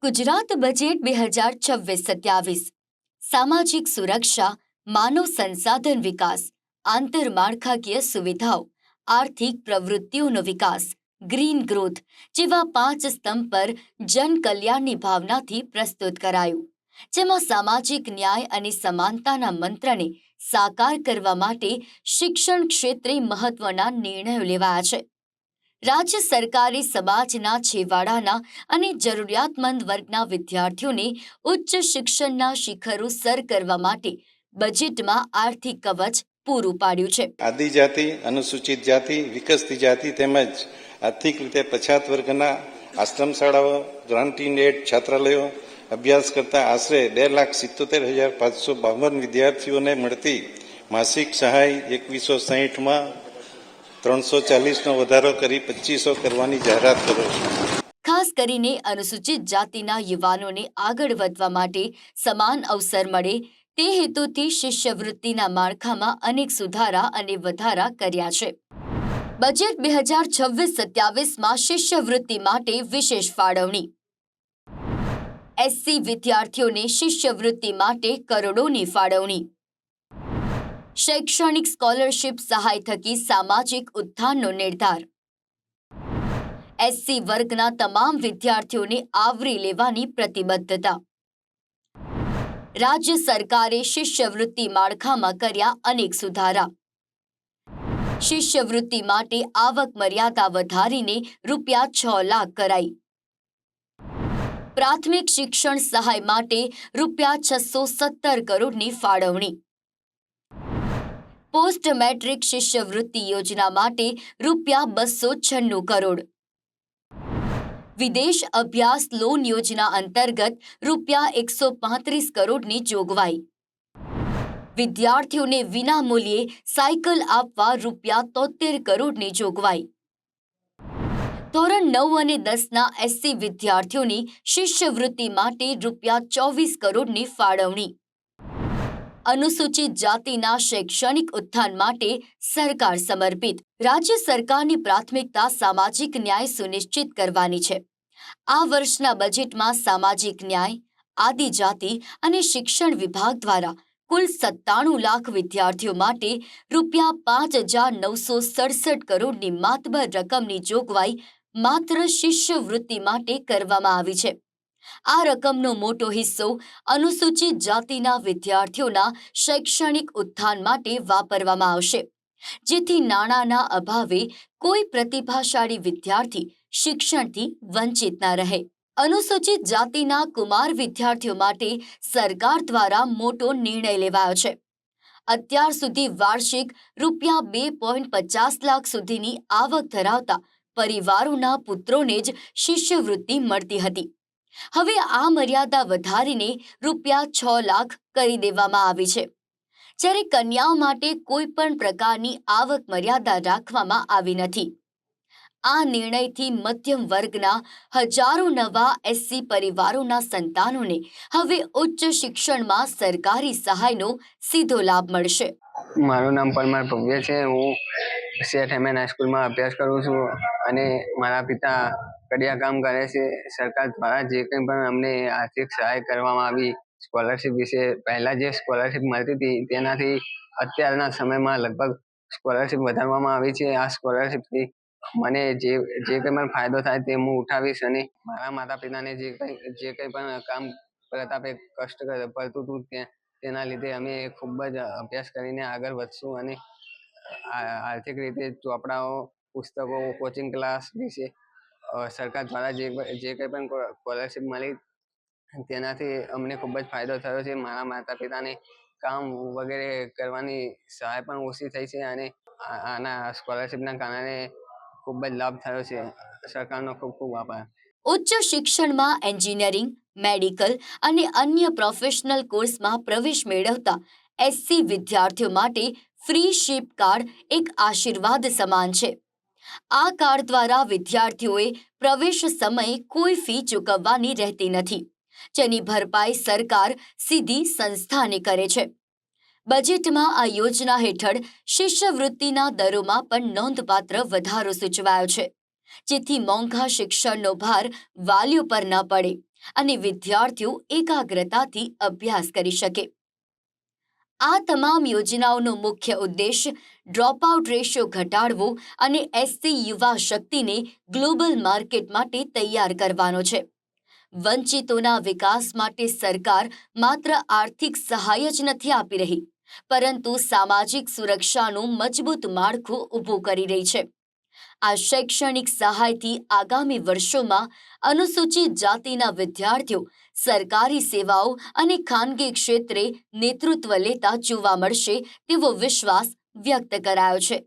Gujarat budget 2026-27 સામાજિક સુરક્ષા, માનવ સંસાધન વિકાસ, આંતરમાળખાકીય સુવિધાઓ, આર્થિક પ્રવૃત્તિઓનો વિકાસ, ગ્રીન ગ્રોથ જેવા 5 સ્તંભ પર જનકલ્યાણની ભાવનાથી પ્રસ્તુત કરાયું, જેમાં સામાજિક ન્યાય અને સમાનતાના મંત્રને સાકાર કરવા માટે શિક્ષણ ક્ષેત્રે મહત્વના નિર્ણયો લેવાયા છે. રાજ્ય સરકારે સમાજના છેવાડાના અને જરૂરિયાતમંદ વર્ગના વિદ્યાર્થીઓને ઉચ્ચ શિક્ષણના શિખરો સર કરવા માટે બજેટમાં આર્થિક કવચ પૂરું પાડ્યું છે. આદિજાતિ, અનુસૂચિત જાતિ, વિકસતી જાતિ તેમજ આર્થિક રીતે પછાત વર્ગના આશ્રમ શાળાઓ, ગ્રાન્ટીન એડ છાત્રાલયો અભ્યાસ કરતા આશરે 2,77,552 વિદ્યાર્થીઓને મળતી માસિક સહાય 2160માં 340નો વધારો કરી 2500 કરવાની જાહેરાત કરો છું. ખાસ કરીને અનુસૂચિત જાતિના યુવાનોને આગળ વધવા માટે સમાન અવસર મળે તે હેતુથી શિષ્યવૃત્તિના માળખામાં અનેક સુધારા અને વધારા કર્યા છે. બજેટ 2026-27માં શિષ્યવૃત્તિ માટે વિશેષ ફાળવણી. એસસી વિદ્યાર્થીઓને શિષ્યવૃત્તિ માટે કરોડોની ફાળવણી. શૈક્ષણિક સ્કોલરશિપ સહાય થકી સામાજિક ઉત્થાનનો નિર્ધાર. એસસી વર્ગના તમામ વિદ્યાર્થીઓને આવરી લેવાની પ્રતિબદ્ધતા. રાજ્ય સરકારે શિષ્યવૃત્તિ માળખામાં કર્યા અનેક સુધારા. શિષ્યવૃત્તિ માટે આવક મર્યાદા વધારીને ₹6 લાખ કરાઈ. પ્રાથમિક શિક્ષણ સહાય માટે ₹617 કરોડની ફાળવણી. પોસ્ટ મેટ્રિક શિષ્યવૃત્તિ યોજના માટે ₹296 કરોડ. વિદેશ અભ્યાસ લોન યોજના અંતર્ગત ₹135 કરોડની જોગવાઈ. વિદ્યાર્થીઓને વિનામૂલ્યે સાયકલ આપવા ₹73 કરોડની જોગવાઈ. ધોરણ 9 અને 10ના એસસી વિદ્યાર્થીઓની શિષ્યવૃત્તિ માટે ₹24 કરોડની ફાળવણી. અનુસૂચિત જાતિના શૈક્ષણિક ઉત્થાન માટે સરકાર સમર્પિત. રાજ્ય સરકારની પ્રાથમિકતા સામાજિક ન્યાય સુનિશ્ચિત કરવાની છે. આ વર્ષના બજેટમાં સામાજિક ન્યાય, આદિજાતિ અને શિક્ષણ વિભાગ દ્વારા કુલ 97 લાખ વિદ્યાર્થીઓ માટે ₹5,967 કરોડની માતબર રકમની જોગવાઈ માત્ર શિષ્યવૃત્તિ માટે કરવામાં આવી છે. આ રકમનો મોટો હિસ્સો અનુસૂચિત જાતિના વિદ્યાર્થીઓના શૈક્ષણિક ઉત્થાન માટે વાપરવામાં આવશે, જેથી નાણાંના અભાવે કોઈ પ્રતિભાશાળી વિદ્યાર્થી શિક્ષણથી વંચિત ન રહે. અનુસૂચિત જાતિના કુમાર વિદ્યાર્થીઓ માટે સરકાર દ્વારા મોટો નિર્ણય લેવાયો છે. અત્યાર સુધી વાર્ષિક ₹2.50 લાખ સુધીની આવક ધરાવતા પરિવારોના પુત્રોને જ શિષ્યવૃત્તિ મળતી હતી. હવે આ મર્યાદા વધારીને ₹6 લાખ કરી દેવામાં આવી છે, જ્યારે કન્યાઓ માટે કોઈ પણ પ્રકારની આવક મર્યાદા રાખવામાં આવી નથી. આ નિર્ણયથી મધ્યમ વર્ગના હજારો નવા એસસી પરિવારોના સંતાનોને હવે ઉચ્ચ શિક્ષણમાં સરકારી સહાયનો સીધો લાભ મળશે. મારું નામ પરમાર ભવ્ય છે. હું શેઠ એમએન હાઈસ્કૂલમાં અભ્યાસ કરું છું અને મારા પિતા કડિયા કામ કરે છે. સરકાર દ્વારા જે કંઈ પણ અમને આર્થિક સહાય કરવામાં આવી સ્કોલરશિપ વિશે, પહેલાં જે સ્કોલરશિપ મળતી હતી તેનાથી અત્યારના સમયમાં લગભગ સ્કોલરશિપ વધારવામાં આવી છે. આ સ્કોલરશિપથી મને જે કંઈ પણ ફાયદો થાય તે હું ઉઠાવીશ અને મારા માતા પિતાને જે કંઈ પણ કામ પ્રતાપે કષ્ટ પડતું હતું તેના લીધે અમે ખૂબ જ અભ્યાસ કરીને આગળ વધશું અને આર્થિક રીતે ચોપડાઓ, પુસ્તકો, કોચિંગ ક્લાસ વિશે સરકાર દ્વારા જે કંઈ પણ સ્કોલરશિપ મળી તેનાથી અમને ખૂબ જ ફાયદો થયો છે. મારા માતા પિતાને કામ વગેરે કરવાની સહાય પણ ઓછી થઈ છે અને આના સ્કોલરશિપના કારણે ખૂબ જ લાભ થયો છે. સરકારનો ખૂબ ખૂબ આભાર. ઉચ્ચ શિક્ષણમાં એન્જિનિયરિંગ, મેડિકલ અને અન્ય પ્રોફેશનલ કોર્સમાં પ્રવેશ મેળવતા એસસી વિદ્યાર્થીઓ માટે ફ્રી શિપ કાર્ડ એક આશીર્વાદ સમાન છે. આ કાર્ડ દ્વારા વિદ્યાર્થીઓએ પ્રવેશ સમયે કોઈ ફી ચૂકવવાની રહેતી નથી, જેની ભરપાઈ સરકાર સીધી સંસ્થાને કરે છે. બજેટમાં આ યોજના હેઠળ શિષ્યવૃત્તિના દરોમાં પણ નોંધપાત્ર વધારો સૂચવાયો છે, જેથી મોંઘા શિક્ષણનો ભાર વાલીઓ પર ન પડે અને વિદ્યાર્થીઓ એકાગ્રતાથી અભ્યાસ કરી શકે. આ તમામ યોજનાઓનો મુખ્ય ઉદ્દેશ ડ્રોપઆઉટ રેશિયો ઘટાડવો અને એસસી યુવા શક્તિને ગ્લોબલ માર્કેટ માટે તૈયાર કરવાનો છે. વંચિતોના વિકાસ માટે સરકાર માત્ર આર્થિક સહાય જ નથી આપી રહી, પરંતુ સામાજિક સુરક્ષાનું મજબૂત માળખું ઊભું કરી રહી છે. આ શૈક્ષણિક સહાયથી આગામી વર્ષોમાં અનુસૂચિત જાતિના વિદ્યાર્થીઓ સરકારી સેવાઓ અને ખાનગી ક્ષેત્રે નેતૃત્વ લેતા જોવા મળશે તેવો વિશ્વાસ વ્યક્ત કરાયો છે.